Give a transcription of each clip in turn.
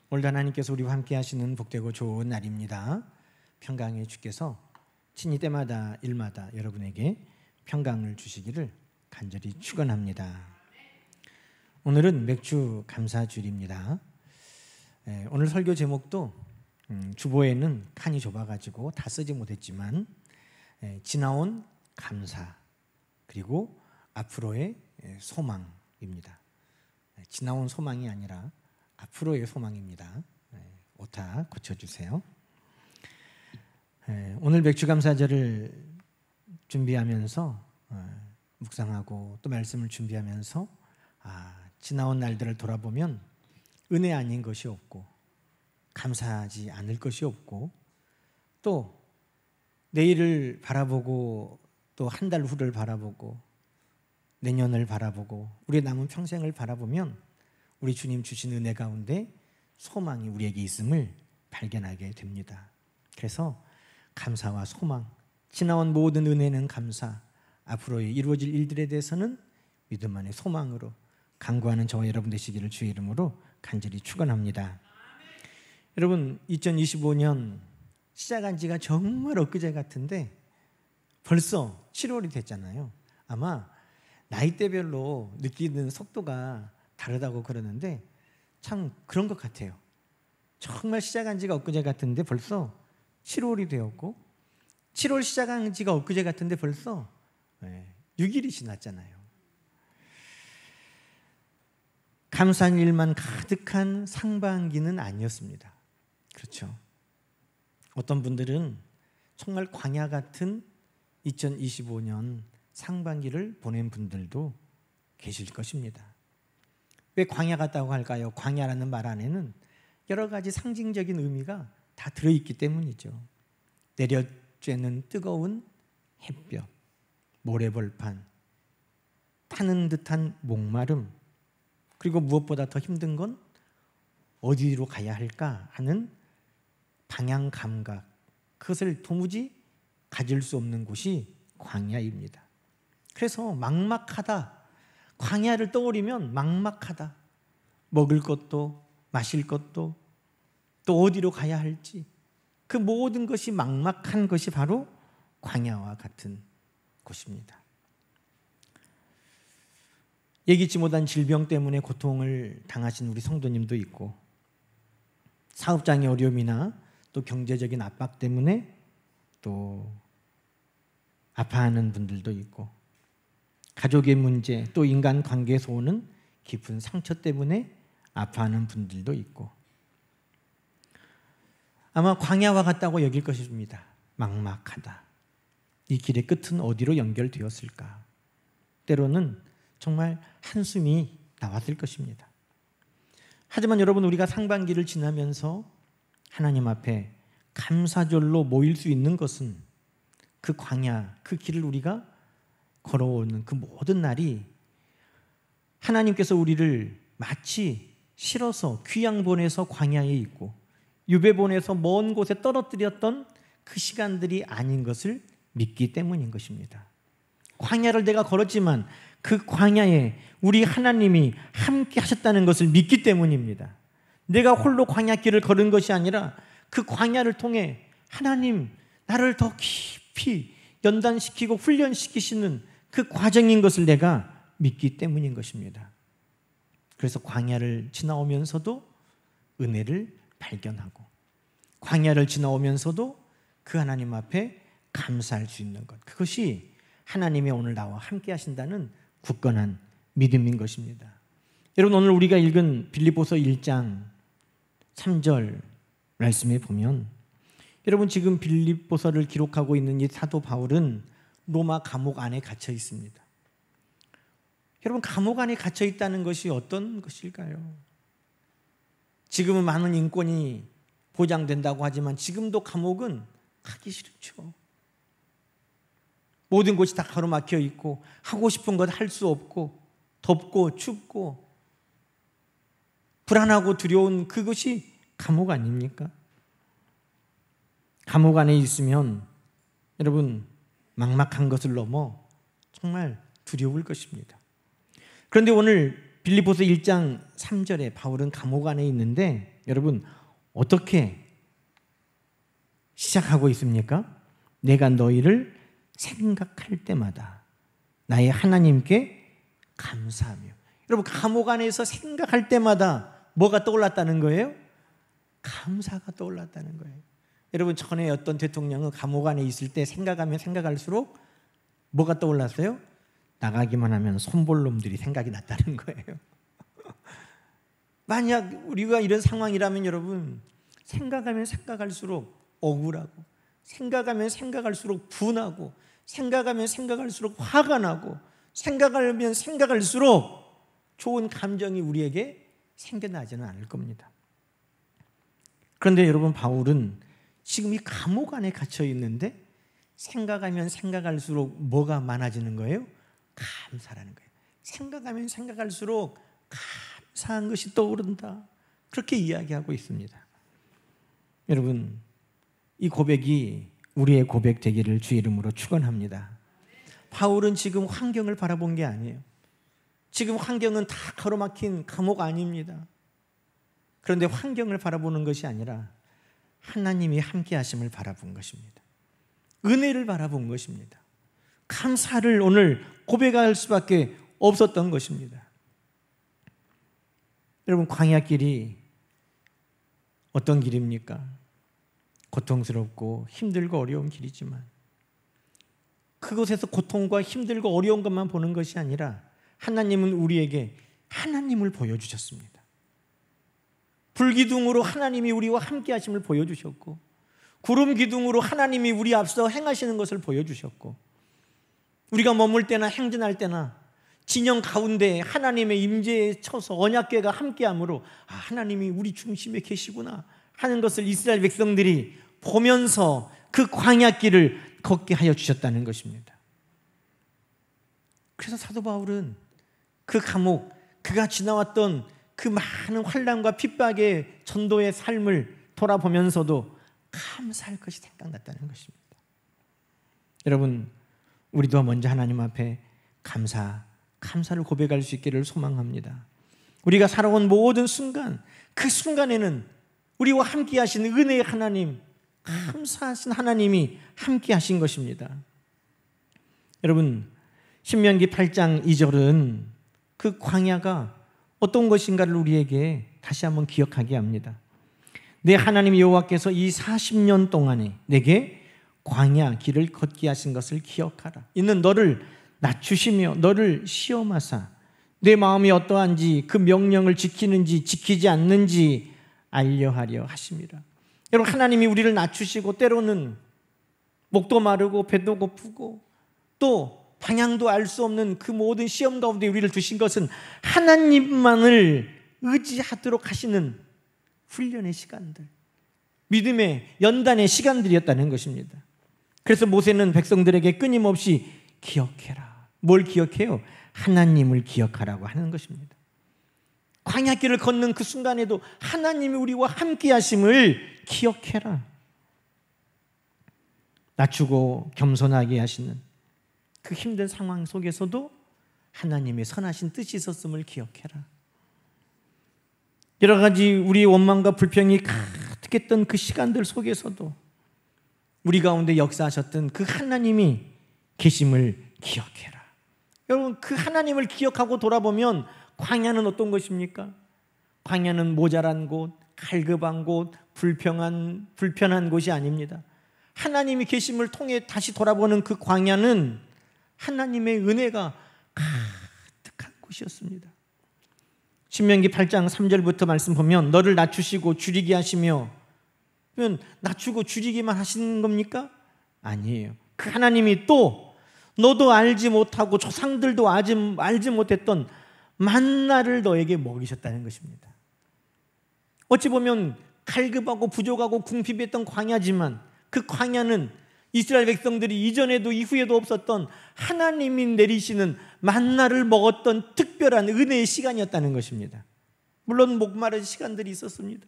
오늘 하나님께서 우리와 함께 하시는 복되고 좋은 날입니다. 평강의 주께서 친히 때마다 일마다 여러분에게 평강을 주시기를 간절히 축원합니다. 오늘은 맥주 감사주일입니다. 오늘 설교 제목도 주보에는 칸이 좁아가지고 다 쓰지 못했지만 지나온 감사 그리고 앞으로의 소망입니다. 지나온 소망이 아니라 앞으로의 소망입니다. 오타 고쳐주세요. 오늘 맥주감사절을 준비하면서 묵상하고 또 말씀을 준비하면서 지나온 날들을 돌아보면 은혜 아닌 것이 없고 감사하지 않을 것이 없고 또 내일을 바라보고 또 한 달 후를 바라보고 내년을 바라보고 우리의 남은 평생을 바라보면 우리 주님 주신 은혜 가운데 소망이 우리에게 있음을 발견하게 됩니다. 그래서 감사와 소망, 지나온 모든 은혜는 감사, 앞으로 이루어질 일들에 대해서는 믿음 안의 소망으로 간구하는 저와 여러분 되시기를 주의 이름으로 간절히 축원합니다. 여러분 2025년 시작한 지가 정말 엊그제 같은데 벌써 7월이 됐잖아요. 아마 나이대별로 느끼는 속도가 다르다고 그러는데 참 그런 것 같아요. 정말 시작한 지가 엊그제 같은데 벌써 7월이 되었고 7월 시작한 지가 엊그제 같은데 벌써 6일이 지났잖아요. 감사한 일만 가득한 상반기는 아니었습니다. 그렇죠. 어떤 분들은 정말 광야 같은 2025년 상반기를 보낸 분들도 계실 것입니다. 왜 광야 같다고 할까요? 광야라는 말 안에는 여러 가지 상징적인 의미가 다 들어있기 때문이죠. 내려쬐는 뜨거운 햇볕, 모래벌판, 타는 듯한 목마름, 그리고 무엇보다 더 힘든 건 어디로 가야 할까 하는 방향 감각, 그것을 도무지 가질 수 없는 곳이 광야입니다. 그래서 막막하다, 광야를 떠올리면 막막하다, 먹을 것도 마실 것도 또 어디로 가야 할지 그 모든 것이 막막한 것이 바로 광야와 같은 곳입니다. 예기치 못한 질병 때문에 고통을 당하신 우리 성도님도 있고 사업장의 어려움이나 또 경제적인 압박 때문에 또 아파하는 분들도 있고 가족의 문제 또 인간관계에서 오는 깊은 상처 때문에 아파하는 분들도 있고 아마 광야와 같다고 여길 것입니다. 막막하다. 이 길의 끝은 어디로 연결되었을까? 때로는 정말 한숨이 나왔을 것입니다. 하지만 여러분 우리가 상반기를 지나면서 하나님 앞에 감사절로 모일 수 있는 것은 그 광야, 그 길을 우리가 걸어오는 그 모든 날이 하나님께서 우리를 마치 실어서 귀양 보내서 광야에 있고 유배 보내서 먼 곳에 떨어뜨렸던 그 시간들이 아닌 것을 믿기 때문인 것입니다. 광야를 내가 걸었지만 그 광야에 우리 하나님이 함께 하셨다는 것을 믿기 때문입니다. 내가 홀로 광야길을 걸은 것이 아니라 그 광야를 통해 하나님 나를 더 깊이 연단시키고 훈련시키시는 그 과정인 것을 내가 믿기 때문인 것입니다. 그래서 광야를 지나오면서도 은혜를 발견하고 광야를 지나오면서도 그 하나님 앞에 감사할 수 있는 것, 그것이 하나님이 오늘 나와 함께 하신다는 굳건한 믿음인 것입니다. 여러분 오늘 우리가 읽은 빌립보서 1장 3절 말씀에 보면 여러분 지금 빌립보서를 기록하고 있는 이 사도 바울은 로마 감옥 안에 갇혀 있습니다. 여러분 감옥 안에 갇혀 있다는 것이 어떤 것일까요? 지금은 많은 인권이 보장된다고 하지만 지금도 감옥은 가기 싫죠. 모든 곳이 다 가로막혀 있고 하고 싶은 것 할 수 없고 덥고 춥고 불안하고 두려운 그것이 감옥 아닙니까? 감옥 안에 있으면 여러분 막막한 것을 넘어 정말 두려울 것입니다. 그런데 오늘 빌립보서 1장 3절에 바울은 감옥 안에 있는데 여러분 어떻게 시작하고 있습니까? 내가 너희를 생각할 때마다 나의 하나님께 감사하며. 여러분 감옥 안에서 생각할 때마다 뭐가 떠올랐다는 거예요? 감사가 떠올랐다는 거예요. 여러분 전에 어떤 대통령은 감옥 안에 있을 때 생각하면 생각할수록 뭐가 떠올랐어요? 나가기만 하면 손볼 놈들이 생각이 났다는 거예요. 만약 우리가 이런 상황이라면 여러분 생각하면 생각할수록 억울하고, 생각하면 생각할수록 분하고, 생각하면 생각할수록 화가 나고, 생각하면 생각할수록 좋은 감정이 우리에게 생겨나지는 않을 겁니다. 그런데 여러분 바울은 지금 이 감옥 안에 갇혀 있는데 생각하면 생각할수록 뭐가 많아지는 거예요? 감사라는 거예요. 생각하면 생각할수록 감사한 것이 떠오른다. 그렇게 이야기하고 있습니다. 여러분 이 고백이 우리의 고백 되기를 주의 이름으로 축원합니다. 바울은 지금 환경을 바라본 게 아니에요. 지금 환경은 다 가로막힌 감옥 아닙니다. 그런데 환경을 바라보는 것이 아니라 하나님이 함께 하심을 바라본 것입니다. 은혜를 바라본 것입니다. 감사를 오늘 고백할 수밖에 없었던 것입니다. 여러분 광야길이 어떤 길입니까? 고통스럽고 힘들고 어려운 길이지만 그곳에서 고통과 힘들고 어려운 것만 보는 것이 아니라 하나님은 우리에게 하나님을 보여주셨습니다. 불기둥으로 하나님이 우리와 함께 하심을 보여주셨고, 구름 기둥으로 하나님이 우리 앞서 행하시는 것을 보여주셨고, 우리가 머물 때나 행진할 때나 진영 가운데 하나님의 임재에 쳐서 언약궤가 함께함으로 하나님이 우리 중심에 계시구나 하는 것을 이스라엘 백성들이 보면서 그 광야길을 걷게 하여 주셨다는 것입니다. 그래서 사도 바울은 그 감옥, 그가 지나왔던 그 많은 환난과 핍박의 전도의 삶을 돌아보면서도 감사할 것이 생각났다는 것입니다. 여러분 우리도 먼저 하나님 앞에 감사를 고백할 수 있기를 소망합니다. 우리가 살아온 모든 순간, 그 순간에는 우리와 함께 하신 은혜의 하나님, 감사하신 하나님이 함께 하신 것입니다. 여러분 신명기 8장 2절은 그 광야가 어떤 것인가를 우리에게 다시 한번 기억하게 합니다. 내 하나님 여호와께서 이 40년 동안에 내게 광야 길을 걷게 하신 것을 기억하라. 이는 너를 낮추시며 너를 시험하사 내 마음이 어떠한지 그 명령을 지키는지 지키지 않는지 알려하려 하심이라. 여러분 하나님이 우리를 낮추시고 때로는 목도 마르고 배도 고프고 또 방향도 알 수 없는 그 모든 시험 가운데 우리를 두신 것은 하나님만을 의지하도록 하시는 훈련의 시간들, 믿음의 연단의 시간들이었다는 것입니다. 그래서 모세는 백성들에게 끊임없이 기억해라. 뭘 기억해요? 하나님을 기억하라고 하는 것입니다. 광야길을 걷는 그 순간에도 하나님이 우리와 함께 하심을 기억해라. 낮추고 겸손하게 하시는 그 힘든 상황 속에서도 하나님의 선하신 뜻이 있었음을 기억해라. 여러 가지 우리의 원망과 불평이 가득했던 그 시간들 속에서도 우리 가운데 역사하셨던 그 하나님이 계심을 기억해라. 여러분 그 하나님을 기억하고 돌아보면 광야는 어떤 것입니까? 광야는 모자란 곳, 갈급한 곳, 불편한 곳이 아닙니다. 하나님이 계심을 통해 다시 돌아보는 그 광야는 하나님의 은혜가 가득한 곳이었습니다. 신명기 8장 3절부터 말씀 보면 너를 낮추시고 줄이게 하시며, 그러면 낮추고 줄이기만 하시는 겁니까? 아니에요. 그 하나님이 또 너도 알지 못하고 조상들도 알지 못했던 만나를 너에게 먹이셨다는 것입니다. 어찌 보면 갈급하고 부족하고 궁핍했던 광야지만 그 광야는 이스라엘 백성들이 이전에도 이후에도 없었던 하나님이 내리시는 만나를 먹었던 특별한 은혜의 시간이었다는 것입니다. 물론 목마른 시간들이 있었습니다.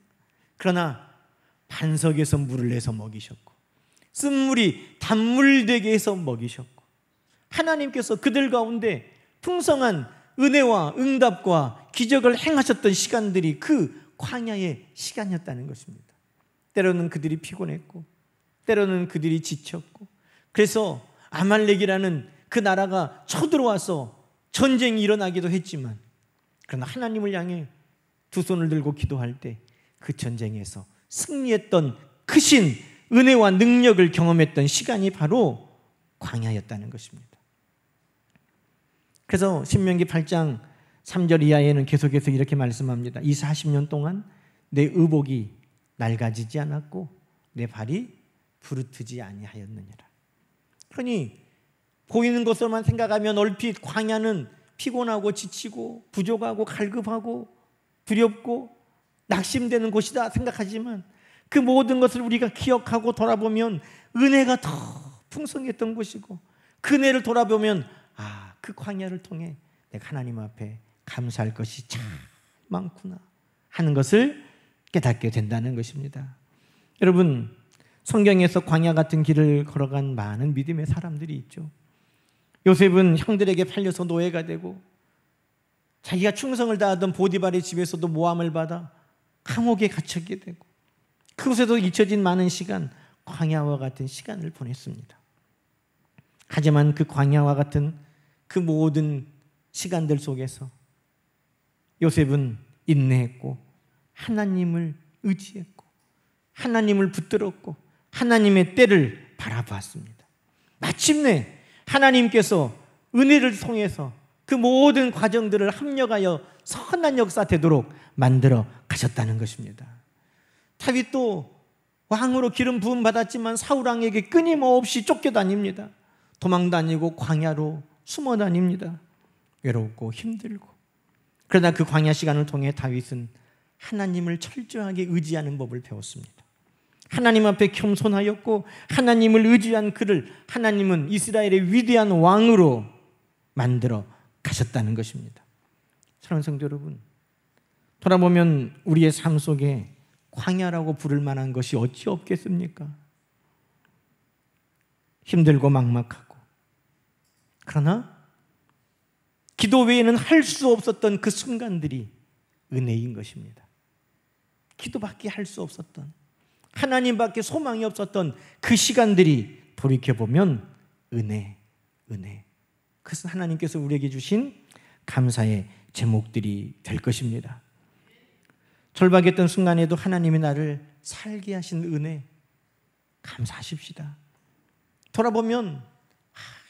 그러나 반석에서 물을 내서 먹이셨고 쓴물이 단물 되게 해서 먹이셨고 하나님께서 그들 가운데 풍성한 은혜와 응답과 기적을 행하셨던 시간들이 그 광야의 시간이었다는 것입니다. 때로는 그들이 피곤했고 때로는 그들이 지쳤고 그래서 아말렉이라는 그 나라가 쳐들어와서 전쟁이 일어나기도 했지만 그러나 하나님을 향해 두 손을 들고 기도할 때 그 전쟁에서 승리했던 크신 은혜와 능력을 경험했던 시간이 바로 광야였다는 것입니다. 그래서 신명기 8장 3절 이하에는 계속해서 이렇게 말씀합니다. 이 40년 동안 내 의복이 낡아지지 않았고 내 발이 부르트지 아니하였느니라. 그러니 보이는 것으로만 생각하면 얼핏 광야는 피곤하고 지치고 부족하고 갈급하고 두렵고 낙심되는 곳이다 생각하지만 그 모든 것을 우리가 기억하고 돌아보면 은혜가 더 풍성했던 곳이고 그 은혜를 돌아보면 그 광야를 통해 내가 하나님 앞에 감사할 것이 참 많구나 하는 것을 깨닫게 된다는 것입니다. 여러분, 성경에서 광야 같은 길을 걸어간 많은 믿음의 사람들이 있죠. 요셉은 형들에게 팔려서 노예가 되고 자기가 충성을 다하던 보디발의 집에서도 모함을 받아 감옥에 갇히게 되고 그곳에도 잊혀진 많은 시간, 광야와 같은 시간을 보냈습니다. 하지만 그 광야와 같은 그 모든 시간들 속에서 요셉은 인내했고 하나님을 의지했고 하나님을 붙들었고 하나님의 때를 바라봤습니다. 마침내 하나님께서 은혜를 통해서 그 모든 과정들을 합력하여 선한 역사 되도록 만들어 가셨다는 것입니다. 다윗도 왕으로 기름 부음 받았지만 사울 왕에게 끊임없이 쫓겨다닙니다. 도망 다니고 광야로 숨어 다닙니다. 외롭고 힘들고. 그러나 그 광야 시간을 통해 다윗은 하나님을 철저하게 의지하는 법을 배웠습니다. 하나님 앞에 겸손하였고 하나님을 의지한 그를 하나님은 이스라엘의 위대한 왕으로 만들어 가셨다는 것입니다. 사랑하는 성도 여러분, 돌아보면 우리의 삶 속에 광야라고 부를 만한 것이 어찌 없겠습니까? 힘들고 막막하고 그러나 기도 외에는 할 수 없었던 그 순간들이 은혜인 것입니다. 기도밖에 할 수 없었던 하나님밖에 소망이 없었던 그 시간들이 돌이켜보면 은혜. 그것은 하나님께서 우리에게 주신 감사의 제목들이 될 것입니다. 절박했던 순간에도 하나님이 나를 살게 하신 은혜 감사하십시다. 돌아보면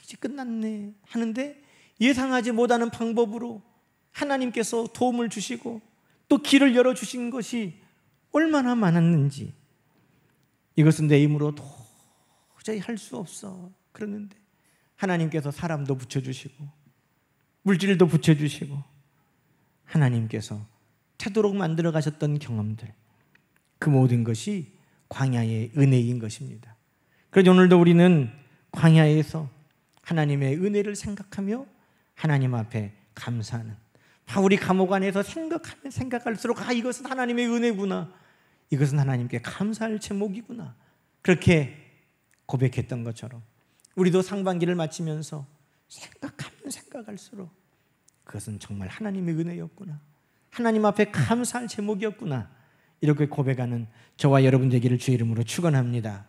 이제 끝났네 하는데 예상하지 못하는 방법으로 하나님께서 도움을 주시고 또 길을 열어주신 것이 얼마나 많았는지 이것은 내 힘으로 도저히 할 수 없어 그러는데 하나님께서 사람도 붙여주시고 물질도 붙여주시고 하나님께서 되도록 만들어 가셨던 경험들 그 모든 것이 광야의 은혜인 것입니다. 그래서 오늘도 우리는 광야에서 하나님의 은혜를 생각하며 하나님 앞에 감사하는 바울이 감옥 안에서 생각하면 생각할수록 이것은 하나님의 은혜구나 이것은 하나님께 감사할 제목이구나 그렇게 고백했던 것처럼 우리도 상반기를 마치면서 생각하면 생각할수록 그것은 정말 하나님의 은혜였구나 하나님 앞에 감사할 제목이었구나 이렇게 고백하는 저와 여러분 되기를 주의 이름으로 축원합니다.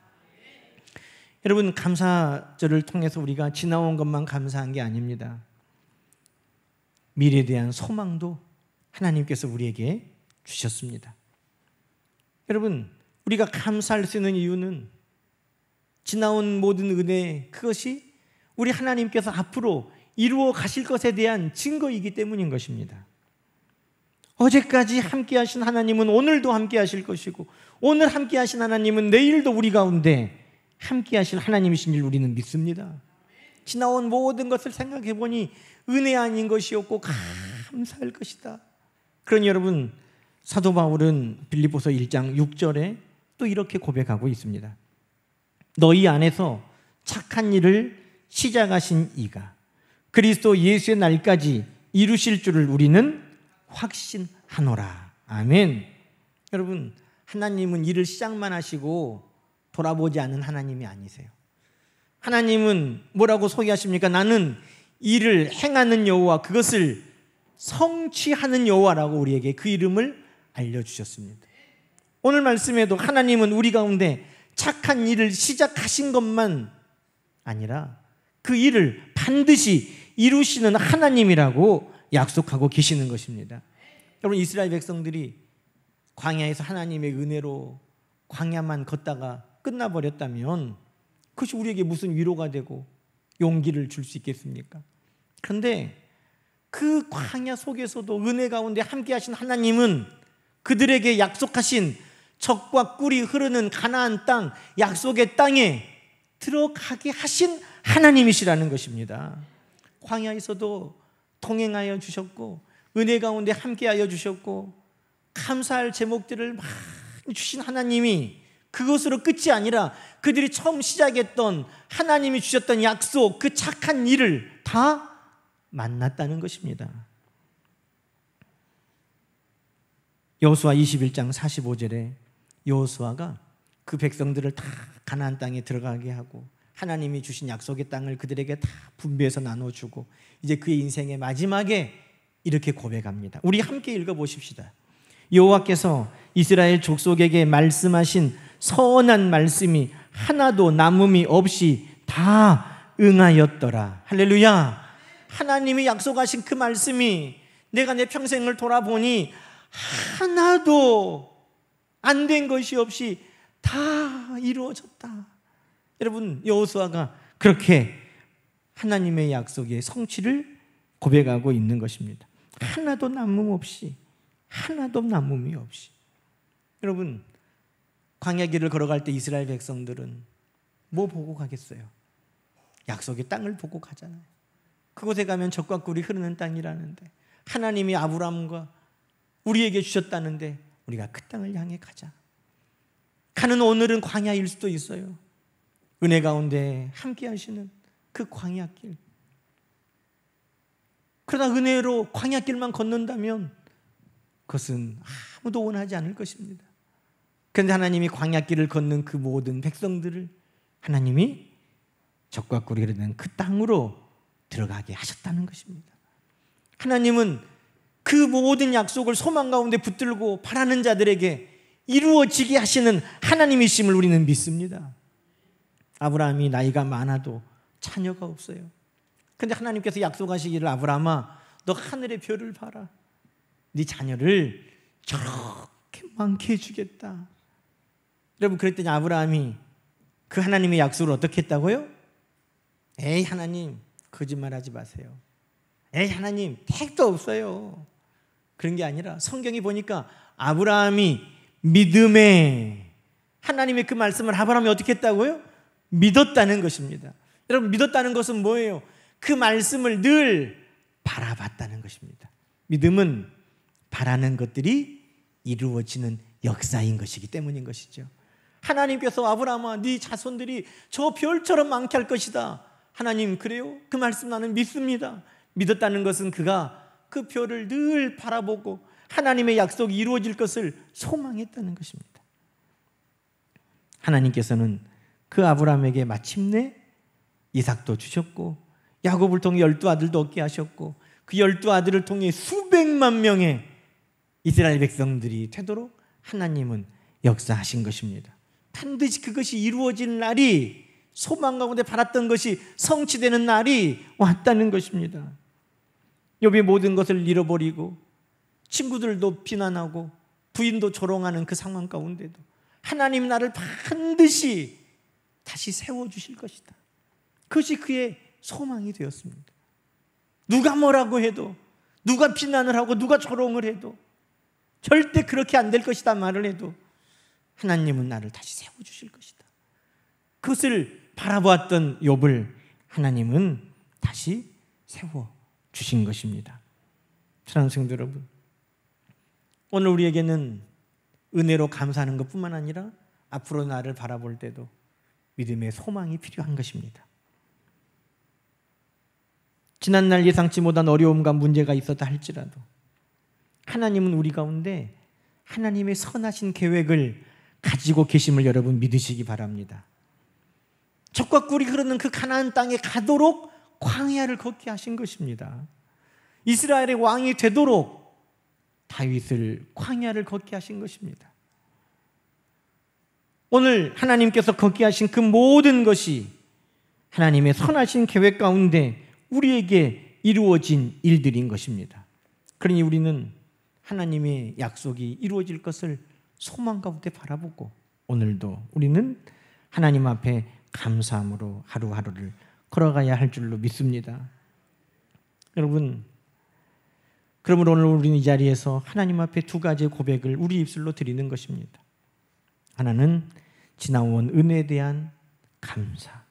여러분 감사절을 통해서 우리가 지나온 것만 감사한 게 아닙니다. 미래에 대한 소망도 하나님께서 우리에게 주셨습니다. 여러분 우리가 감사할 수 있는 이유는 지나온 모든 은혜 그것이 우리 하나님께서 앞으로 이루어 가실 것에 대한 증거이기 때문인 것입니다. 어제까지 함께 하신 하나님은 오늘도 함께 하실 것이고 오늘 함께 하신 하나님은 내일도 우리 가운데 함께 하실 하나님이신 줄 우리는 믿습니다. 지나온 모든 것을 생각해 보니 은혜 아닌 것이었고 감사할 것이다. 그러니 여러분 사도 바울은 빌립보서 1장 6절에 또 이렇게 고백하고 있습니다. 너희 안에서 착한 일을 시작하신 이가 그리스도 예수의 날까지 이루실 줄을 우리는 확신하노라. 아멘. 여러분 하나님은 일을 시작만 하시고 돌아보지 않는 하나님이 아니세요. 하나님은 뭐라고 소개하십니까? 나는 일을 행하는 여호와 그것을 성취하는 여호와라고 우리에게 그 이름을 알려주셨습니다. 오늘 말씀에도 하나님은 우리 가운데 착한 일을 시작하신 것만 아니라 그 일을 반드시 이루시는 하나님이라고 약속하고 계시는 것입니다. 여러분, 이스라엘 백성들이 광야에서 하나님의 은혜로 광야만 걷다가 끝나버렸다면 그것이 우리에게 무슨 위로가 되고 용기를 줄 수 있겠습니까? 그런데 그 광야 속에서도 은혜 가운데 함께 하신 하나님은 그들에게 약속하신 젖과 꿀이 흐르는 가나안 땅, 약속의 땅에 들어가게 하신 하나님이시라는 것입니다. 광야에서도 동행하여 주셨고 은혜 가운데 함께하여 주셨고 감사할 제목들을 많이 주신 하나님이 그것으로 끝이 아니라 그들이 처음 시작했던 하나님이 주셨던 약속, 그 착한 일을 다 만났다는 것입니다. 여호수아 21장 45절에 여호수아가 그 백성들을 다 가나안 땅에 들어가게 하고 하나님이 주신 약속의 땅을 그들에게 다 분배해서 나눠주고 이제 그의 인생의 마지막에 이렇게 고백합니다. 우리 함께 읽어보십시다. 여호와께서 이스라엘 족속에게 말씀하신 선한 말씀이 하나도 남음이 없이 다 응하였더라. 할렐루야. 하나님이 약속하신 그 말씀이 내가 내 평생을 돌아보니 하나도 안 된 것이 없이 다 이루어졌다. 여러분, 여호수아가 그렇게 하나님의 약속의 성취를 고백하고 있는 것입니다. 하나도 남음 없이, 하나도 남음이 없이. 여러분, 광야길을 걸어갈 때 이스라엘 백성들은 뭐 보고 가겠어요? 약속의 땅을 보고 가잖아요. 그곳에 가면 젖과 꿀이 흐르는 땅이라는데 하나님이 아브라함과 우리에게 주셨다는데 우리가 그 땅을 향해 가자. 가는 오늘은 광야일 수도 있어요. 은혜 가운데 함께 하시는 그 광야길. 그러나 은혜로 광야길만 걷는다면 그것은 아무도 원하지 않을 것입니다. 그런데 하나님이 광야길을 걷는 그 모든 백성들을 하나님이 젖과 꿀이 흐르는 그 땅으로 들어가게 하셨다는 것입니다. 하나님은 그 모든 약속을 소망 가운데 붙들고 바라는 자들에게 이루어지게 하시는 하나님이심을 우리는 믿습니다. 아브라함이 나이가 많아도 자녀가 없어요. 그런데 하나님께서 약속하시기를 아브라함아, 너 하늘의 별을 봐라. 네 자녀를 저렇게 많게 해주겠다. 여러분, 그랬더니 아브라함이 그 하나님의 약속을 어떻게 했다고요? 에이 하나님, 거짓말하지 마세요. 에이 하나님, 택도 없어요. 그런 게 아니라 성경이 보니까 아브라함이 믿음에 하나님의 그 말씀을 아브라함이 어떻게 했다고요? 믿었다는 것입니다. 여러분, 믿었다는 것은 뭐예요? 그 말씀을 늘 바라봤다는 것입니다. 믿음은 바라는 것들이 이루어지는 역사인 것이기 때문인 것이죠. 하나님께서 아브라함아, 네 자손들이 저 별처럼 많게 할 것이다. 하나님, 그래요? 그 말씀 나는 믿습니다. 믿었다는 것은 그가 그 별을 늘 바라보고 하나님의 약속이 이루어질 것을 소망했다는 것입니다. 하나님께서는 그 아브라함에게 마침내 이삭도 주셨고 야곱을 통해 12아들도 얻게 하셨고 그 12아들을 통해 수백만 명의 이스라엘 백성들이 되도록 하나님은 역사하신 것입니다. 반드시 그것이 이루어질 날이, 소망 가운데 바랐던 것이 성취되는 날이 왔다는 것입니다. 욥이 모든 것을 잃어버리고 친구들도 비난하고 부인도 조롱하는 그 상황 가운데도 하나님 나를 반드시 다시 세워주실 것이다. 그것이 그의 소망이 되었습니다. 누가 뭐라고 해도, 누가 비난을 하고 누가 조롱을 해도, 절대 그렇게 안 될 것이다 말을 해도 하나님은 나를 다시 세워주실 것이다. 그것을 바라보았던 욥을 하나님은 다시 세워주신 것입니다. 사랑하는 성도 여러분, 오늘 우리에게는 은혜로 감사하는 것뿐만 아니라 앞으로 나를 바라볼 때도 믿음의 소망이 필요한 것입니다. 지난날 예상치 못한 어려움과 문제가 있었다 할지라도 하나님은 우리 가운데 하나님의 선하신 계획을 가지고 계심을 여러분 믿으시기 바랍니다. 젖과 꿀이 흐르는 그 가나안 땅에 가도록 광야를 걷게 하신 것입니다. 이스라엘의 왕이 되도록 다윗을 광야를 걷게 하신 것입니다. 오늘 하나님께서 걷게 하신 그 모든 것이 하나님의 선하신 계획 가운데 우리에게 이루어진 일들인 것입니다. 그러니 우리는 하나님의 약속이 이루어질 것을 소망 가운데 바라보고 오늘도 우리는 하나님 앞에 감사함으로 하루하루를 걸어가야 할 줄로 믿습니다. 여러분, 그러므로 오늘 우리는 이 자리에서 하나님 앞에 두 가지의 고백을 우리 입술로 드리는 것입니다. 하나는 지나온 은혜에 대한 감사,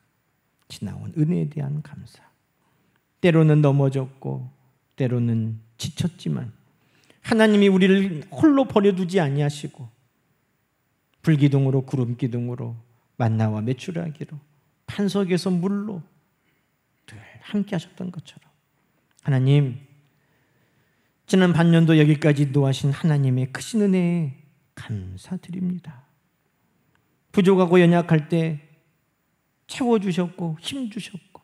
지나온 은혜에 대한 감사. 때로는 넘어졌고 때로는 지쳤지만 하나님이 우리를 홀로 버려두지 아니하시고 불기둥으로 구름기둥으로 만나와 메추라기로 반석에서 물로 늘 함께 하셨던 것처럼 하나님, 지난 반년도 여기까지 인도하신 하나님의 크신 은혜에 감사드립니다. 부족하고 연약할 때 채워주셨고 힘주셨고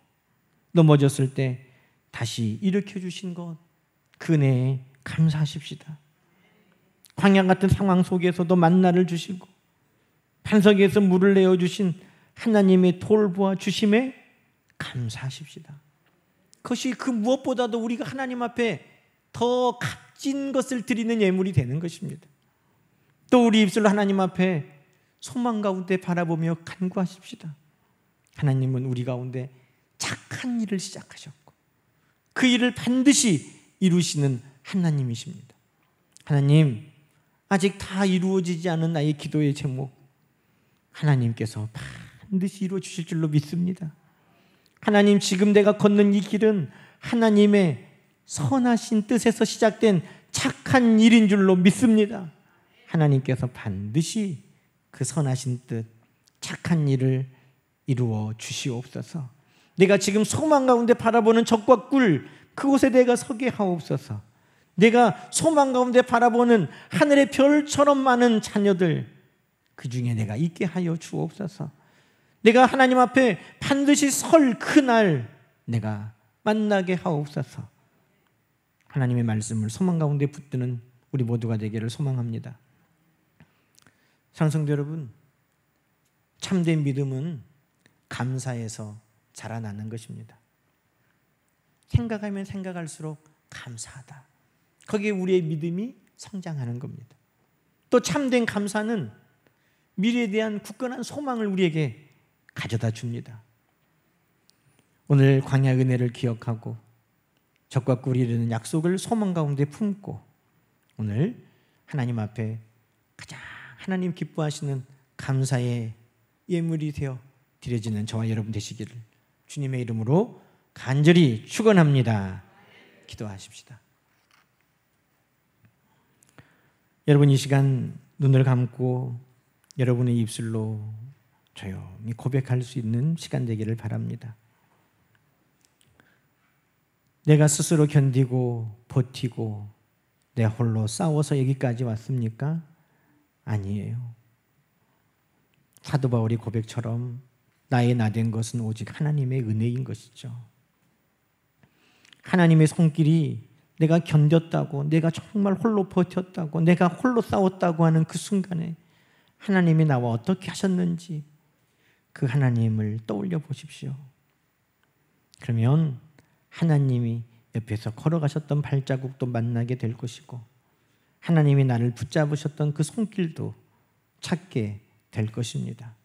넘어졌을 때 다시 일으켜주신 것, 그 은혜에 감사하십시다. 광야 같은 상황 속에서도 만나를 주시고 반석에서 물을 내어주신 하나님의 돌보아 주심에 감사하십시다. 그것이 그 무엇보다도 우리가 하나님 앞에 더 값진 것을 드리는 예물이 되는 것입니다. 또 우리 입술로 하나님 앞에 소망 가운데 바라보며 간구하십시다. 하나님은 우리 가운데 착한 일을 시작하셨고 그 일을 반드시 이루시는 하나님이십니다. 하나님, 아직 다 이루어지지 않은 나의 기도의 제목 하나님께서 반드시 이루어 주실 줄로 믿습니다. 하나님, 지금 내가 걷는 이 길은 하나님의 선하신 뜻에서 시작된 착한 일인 줄로 믿습니다. 하나님께서 반드시 그 선하신 뜻, 착한 일을 이루어 주시옵소서. 내가 지금 소망 가운데 바라보는 적과 꿀, 그곳에 내가 서게 하옵소서. 내가 소망 가운데 바라보는 하늘의 별처럼 많은 자녀들, 그 중에 내가 있게 하여 주옵소서. 내가 하나님 앞에 반드시 설 그날 내가 만나게 하옵소서. 하나님의 말씀을 소망 가운데 붙드는 우리 모두가 되기를 소망합니다. 사랑하는 성도 여러분, 참된 믿음은 감사에서 자라나는 것입니다. 생각하면 생각할수록 감사하다. 거기에 우리의 믿음이 성장하는 겁니다. 또 참된 감사는 미래에 대한 굳건한 소망을 우리에게 가져다 줍니다. 오늘 광야 은혜를 기억하고 적과 꿀이 이르는 약속을 소망 가운데 품고 오늘 하나님 앞에 가장 하나님 기뻐하시는 감사의 예물이 되어 드려지는 저와 여러분 되시기를 주님의 이름으로 간절히 축원합니다. 기도하십시다. 여러분, 이 시간 눈을 감고 여러분의 입술로 조용히 고백할 수 있는 시간 되기를 바랍니다. 내가 스스로 견디고 버티고 내 홀로 싸워서 여기까지 왔습니까? 아니에요. 사도 바울이 고백처럼 나의 나된 것은 오직 하나님의 은혜인 것이죠. 하나님의 손길이 내가 견뎠다고, 내가 정말 홀로 버텼다고, 내가 홀로 싸웠다고 하는 그 순간에 하나님이 나와 어떻게 하셨는지 그 하나님을 떠올려 보십시오. 그러면 하나님이 옆에서 걸어가셨던 발자국도 만나게 될 것이고 하나님이 나를 붙잡으셨던 그 손길도 찾게 될 것입니다.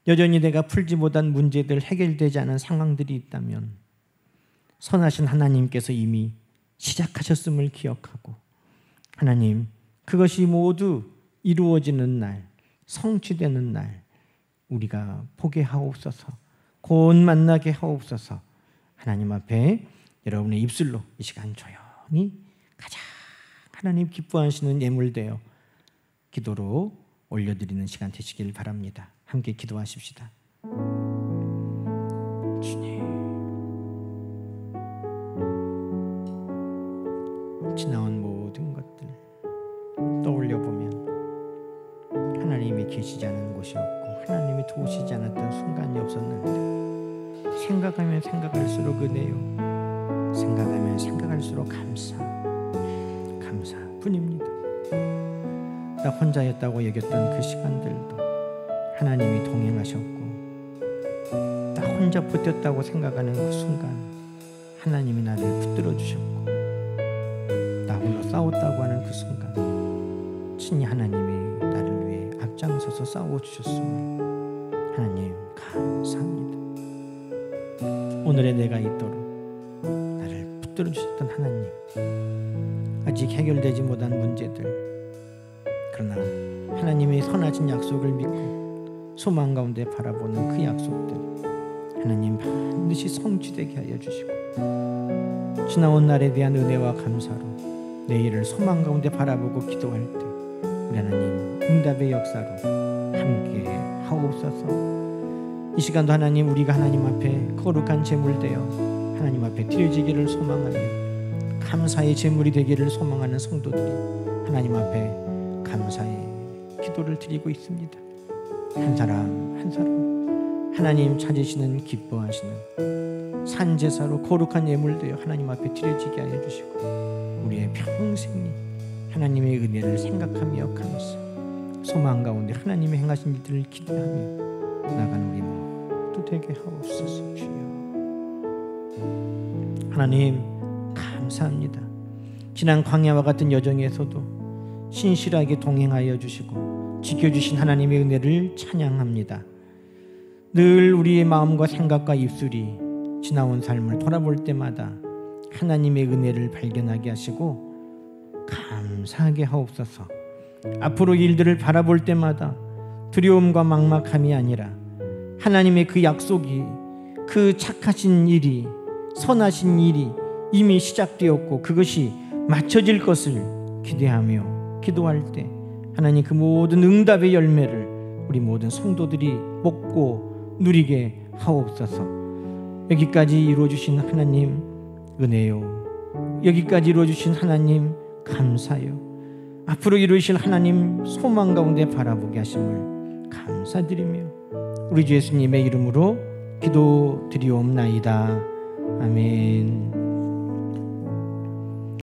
여전히 내가 풀지 못한 문제들, 해결되지 않은 상황들이 있다면 선하신 하나님께서 이미 시작하셨음을 기억하고 하나님, 그것이 모두 이루어지는 날, 성취되는 날 우리가 보게 하옵소서. 곧 만나게 하옵소서. 하나님 앞에 여러분의 입술로 이 시간 조용히 가장 하나님 기뻐하시는 예물되어 기도로 올려드리는 시간 되시길 바랍니다. 함께 기도하십시다. 주님, 지나온 모든 것들 떠올려보면 하나님이 계시지 않은 곳이 없고 하나님이 도우시지 않았던 순간이 없었는데 생각하면 생각할수록 은혜요, 생각하면 생각할수록 감사뿐입니다. 나 혼자였다고 여겼던 그 시간들도 하나님이 동행하셨고, 나 혼자 버텼다고 생각하는 그 순간 하나님이 나를 붙들어 주셨고, 나 홀로 싸웠다고 하는 그 순간 친히 하나님이 나를 위해 앞장서서 싸워주셨음을 하나님 감사합니다. 오늘의 내가 있도록 나를 붙들어 주셨던 하나님, 아직 해결되지 못한 문제들, 그러나 하나님의 선하신 약속을 믿고 소망 가운데 바라보는 그 약속들 하나님 반드시 성취되게 하여 주시고, 지나온 날에 대한 은혜와 감사로 내일을 소망 가운데 바라보고 기도할 때 우리 하나님 응답의 역사로 함께 하옵소서. 이 시간도 하나님, 우리가 하나님 앞에 거룩한 제물 되어 하나님 앞에 드려지기를 소망하며 감사의 제물이 되기를 소망하는 성도들이 하나님 앞에 감사의 기도를 드리고 있습니다. 한 사람 한 사람 하나님 찾으시는 기뻐하시는 산제사로 거룩한 예물 되어 하나님 앞에 드려지게 하여 주시고, 우리의 평생이 하나님의 은혜를 생각하며 감사, 소망 가운데 하나님의 행하신 일들을 기대하며 나가는 우리 모두 되게 하옵소서. 주여 하나님 감사합니다. 지난 광야와 같은 여정에서도 신실하게 동행하여 주시고 지켜주신 하나님의 은혜를 찬양합니다. 늘 우리의 마음과 생각과 입술이 지나온 삶을 돌아볼 때마다 하나님의 은혜를 발견하게 하시고 감사하게 하옵소서. 앞으로 일들을 바라볼 때마다 두려움과 막막함이 아니라 하나님의 그 약속이, 그 착하신 일이, 선하신 일이 이미 시작되었고 그것이 맞춰질 것을 기대하며 기도할 때 하나님 그 모든 응답의 열매를 우리 모든 성도들이 먹고 누리게 하옵소서. 여기까지 이루어주신 하나님 은혜요, 여기까지 이루어주신 하나님 감사요, 앞으로 이루실 하나님 소망 가운데 바라보게 하심을 감사드리며 우리 주 예수님의 이름으로 기도드리옵나이다. 아멘.